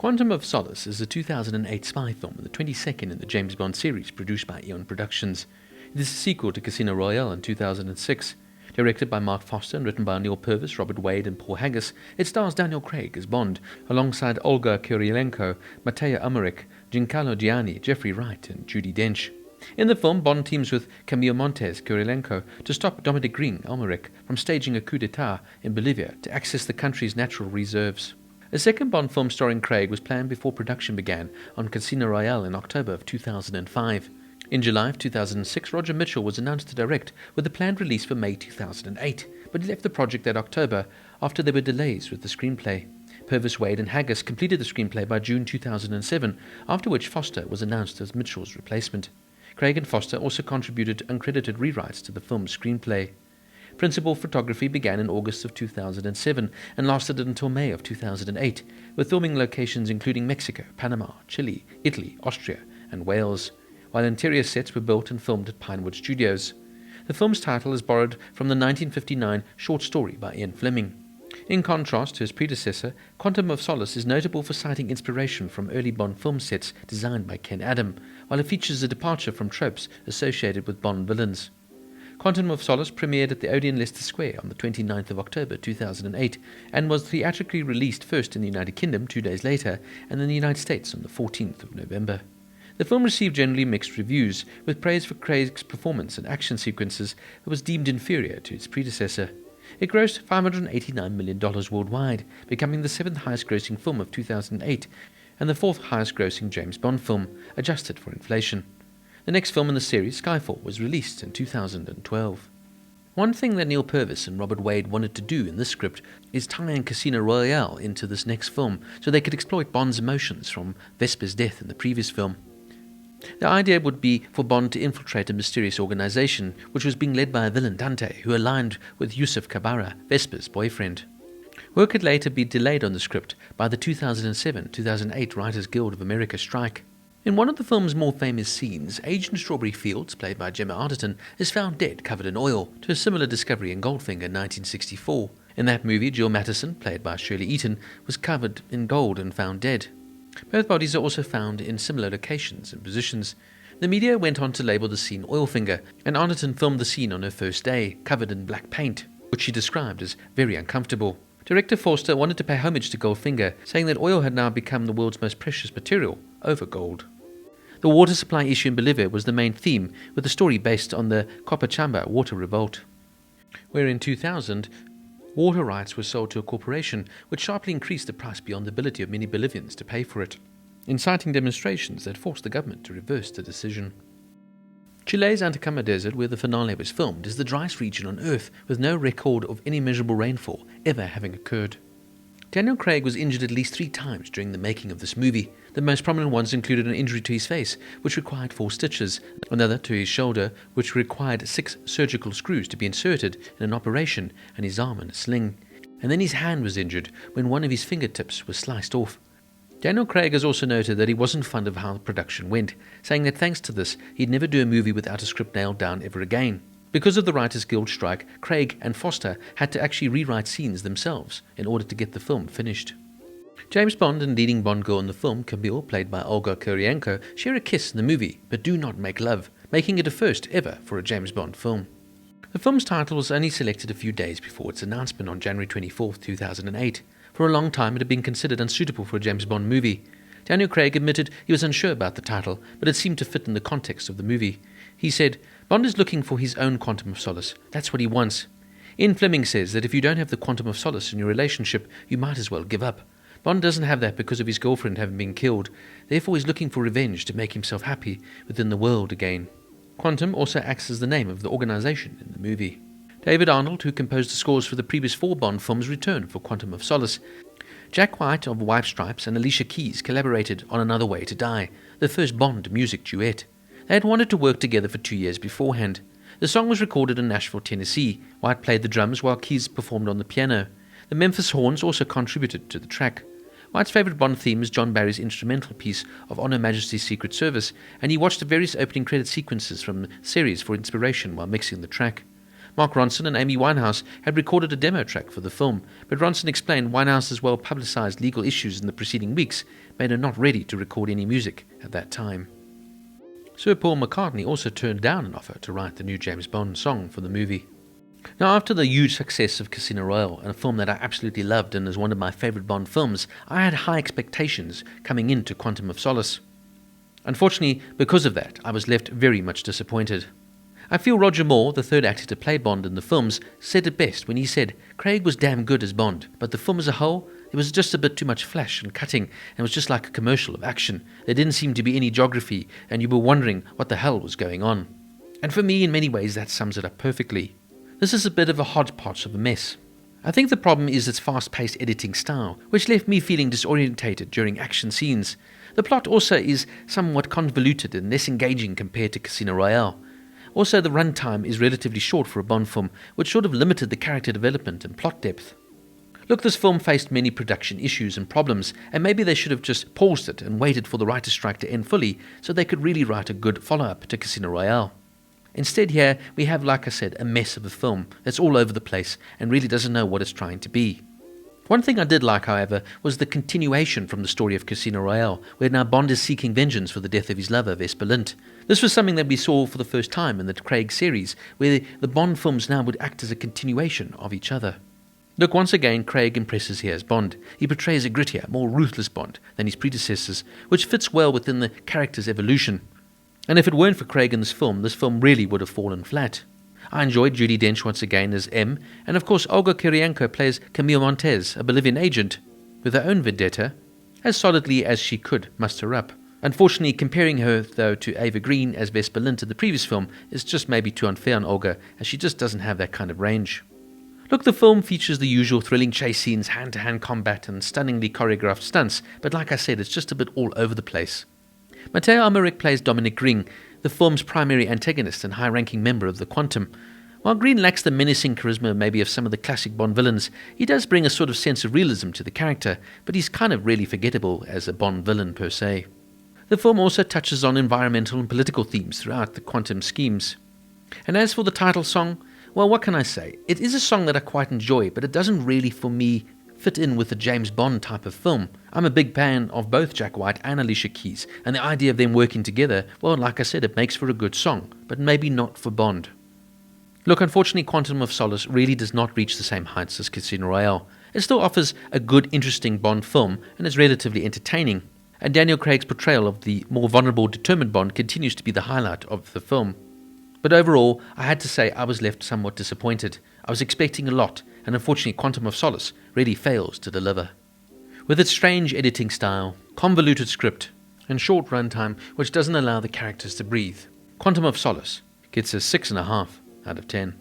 Quantum of Solace is a 2008 spy film and the 22nd in the James Bond series produced by Eon Productions. It is a sequel to Casino Royale in 2006. Directed by Marc Forster and written by Neal Purvis, Robert Wade and Paul Haggis, it stars Daniel Craig as Bond, alongside Olga Kurylenko, Mathieu Amalric, Giancarlo Giannini, Jeffrey Wright and Judi Dench. In the film, Bond teams with Camille Montes, Kurylenko, to stop Dominic Greene, Amalric, from staging a coup d'etat in Bolivia to access the country's natural reserves. A second Bond film starring Craig was planned before production began on Casino Royale in October of 2005. In July of 2006, Roger Mitchell was announced to direct, with a planned release for May 2008, but he left the project that October after there were delays with the screenplay. Purvis, Wade and Haggis completed the screenplay by June 2007, after which Forster was announced as Mitchell's replacement. Craig and Forster also contributed uncredited rewrites to the film's screenplay. Principal photography began in August of 2007 and lasted until May of 2008, with filming locations including Mexico, Panama, Chile, Italy, Austria and Wales, while interior sets were built and filmed at Pinewood Studios. The film's title is borrowed from the 1959 short story by Ian Fleming. In contrast to his predecessor, Quantum of Solace is notable for citing inspiration from early Bond film sets designed by Ken Adam, while it features a departure from tropes associated with Bond villains. Quantum of Solace premiered at the Odeon Leicester Square on the 29th of October 2008 and was theatrically released first in the United Kingdom 2 days later and in the United States on the 14th of November. The film received generally mixed reviews, with praise for Craig's performance and action sequences that was deemed inferior to its predecessor. It grossed $589 million worldwide, becoming the 7th highest grossing film of 2008 and the 4th highest grossing James Bond film, adjusted for inflation. The next film in the series, Skyfall, was released in 2012. One thing that Neal Purvis and Robert Wade wanted to do in this script is tie in Casino Royale into this next film so they could exploit Bond's emotions from Vesper's death in the previous film. The idea would be for Bond to infiltrate a mysterious organization which was being led by a villain, Dante, who aligned with Yusuf Kabara, Vesper's boyfriend. Work had later been delayed on the script by the 2007-2008 Writers Guild of America strike. In one of the film's more famous scenes, Agent Strawberry Fields, played by Gemma Arterton, is found dead, covered in oil, to a similar discovery in Goldfinger in 1964. In that movie, Jill Matheson, played by Shirley Eaton, was covered in gold and found dead. Both bodies are also found in similar locations and positions. The media went on to label the scene Oilfinger, and Arterton filmed the scene on her first day, covered in black paint, which she described as very uncomfortable. Director Forster wanted to pay homage to Goldfinger, saying that oil had now become the world's most precious material, over gold. The water supply issue in Bolivia was the main theme, with the story based on the Copacabana water revolt, where in 2000, water rights were sold to a corporation which sharply increased the price beyond the ability of many Bolivians to pay for it, inciting demonstrations that forced the government to reverse the decision. Chile's Atacama Desert, where the finale was filmed, is the driest region on Earth, with no record of any measurable rainfall ever having occurred. Daniel Craig was injured at least 3 times during the making of this movie. The most prominent ones included an injury to his face, which required 4 stitches, another to his shoulder, which required 6 surgical screws to be inserted in an operation, and his arm in a sling. And then his hand was injured when one of his fingertips was sliced off. Daniel Craig has also noted that he wasn't fond of how the production went, saying that thanks to this, he'd never do a movie without a script nailed down ever again. Because of the Writers Guild strike, Craig and Forster had to actually rewrite scenes themselves in order to get the film finished. James Bond and leading Bond girl in the film, Camille, played by Olga Kurylenko, share a kiss in the movie, but do not make love, making it a first ever for a James Bond film. The film's title was only selected a few days before its announcement on January 24, 2008. For a long time it had been considered unsuitable for a James Bond movie. Daniel Craig admitted he was unsure about the title, but it seemed to fit in the context of the movie. He said, "Bond is looking for his own Quantum of Solace. That's what he wants." Ian Fleming says that if you don't have the Quantum of Solace in your relationship, you might as well give up. Bond doesn't have that because of his girlfriend having been killed. Therefore he's looking for revenge to make himself happy within the world again. Quantum also acts as the name of the organization in the movie. David Arnold, who composed the scores for the previous 4 Bond films, returned for Quantum of Solace. Jack White of White Stripes and Alicia Keys collaborated on Another Way to Die, the first Bond music duet. They had wanted to work together for 2 years beforehand. The song was recorded in Nashville, Tennessee. White played the drums while Keys performed on the piano. The Memphis Horns also contributed to the track. White's favourite Bond theme is John Barry's instrumental piece of On Her Majesty's Secret Service, and he watched the various opening credit sequences from the series for inspiration while mixing the track. Mark Ronson and Amy Winehouse had recorded a demo track for the film, but Ronson explained Winehouse's well-publicized legal issues in the preceding weeks made her not ready to record any music at that time. Sir Paul McCartney also turned down an offer to write the new James Bond song for the movie. Now, after the huge success of Casino Royale, and a film that I absolutely loved and is one of my favourite Bond films, I had high expectations coming into Quantum of Solace. Unfortunately, because of that, I was left very much disappointed. I feel Roger Moore, the third actor to play Bond in the films, said it best when he said, "Craig was damn good as Bond, but the film as a whole, there was just a bit too much flash and cutting, and it was just like a commercial of action. There didn't seem to be any geography, and you were wondering what the hell was going on." And for me, in many ways, that sums it up perfectly. This is a bit of a hodgepodge of a mess. I think the problem is its fast-paced editing style, which left me feeling disorientated during action scenes. The plot also is somewhat convoluted and less engaging compared to Casino Royale. Also, the runtime is relatively short for a Bond film, which sort of limited the character development and plot depth. Look, this film faced many production issues and problems, and maybe they should have just paused it and waited for the writer's strike to end fully so they could really write a good follow-up to Casino Royale. Instead here, we have, like I said, a mess of a film that's all over the place and really doesn't know what it's trying to be. One thing I did like, however, was the continuation from the story of Casino Royale, where now Bond is seeking vengeance for the death of his lover, Vesper Lynd. This was something that we saw for the first time in the Craig series, where the Bond films now would act as a continuation of each other. Look, once again, Craig impresses here as Bond. He portrays a grittier, more ruthless Bond than his predecessors, which fits well within the character's evolution. And if it weren't for Craig in this film really would have fallen flat. I enjoyed Judi Dench once again as M, and of course Olga Kurylenko plays Camille Montes, a Bolivian agent, with her own vendetta, as solidly as she could muster up. Unfortunately, comparing her, though, to Ava Green as Vesper Lynd in the previous film is just maybe too unfair on Olga, as she just doesn't have that kind of range. Look, the film features the usual thrilling chase scenes, hand-to-hand combat, and stunningly choreographed stunts, but like I said, it's just a bit all over the place. Mathieu Amalric plays Dominic Greene, the film's primary antagonist and high-ranking member of the Quantum. While Greene lacks the menacing charisma maybe of some of the classic Bond villains, he does bring a sort of sense of realism to the character, but he's kind of really forgettable as a Bond villain per se. The film also touches on environmental and political themes throughout the Quantum schemes. And as for the title song, well, what can I say? It is a song that I quite enjoy, but it doesn't really, for me, fit in with the James Bond type of film. I'm a big fan of both Jack White and Alicia Keys, and the idea of them working together, well, like I said, it makes for a good song, but maybe not for Bond. Look, unfortunately, Quantum of Solace really does not reach the same heights as Casino Royale. It still offers a good, interesting Bond film, and is relatively entertaining. And Daniel Craig's portrayal of the more vulnerable, determined Bond continues to be the highlight of the film. But overall, I had to say I was left somewhat disappointed. I was expecting a lot, and unfortunately Quantum of Solace really fails to deliver. With its strange editing style, convoluted script, and short runtime which doesn't allow the characters to breathe, Quantum of Solace gets a 6.5 out of 10.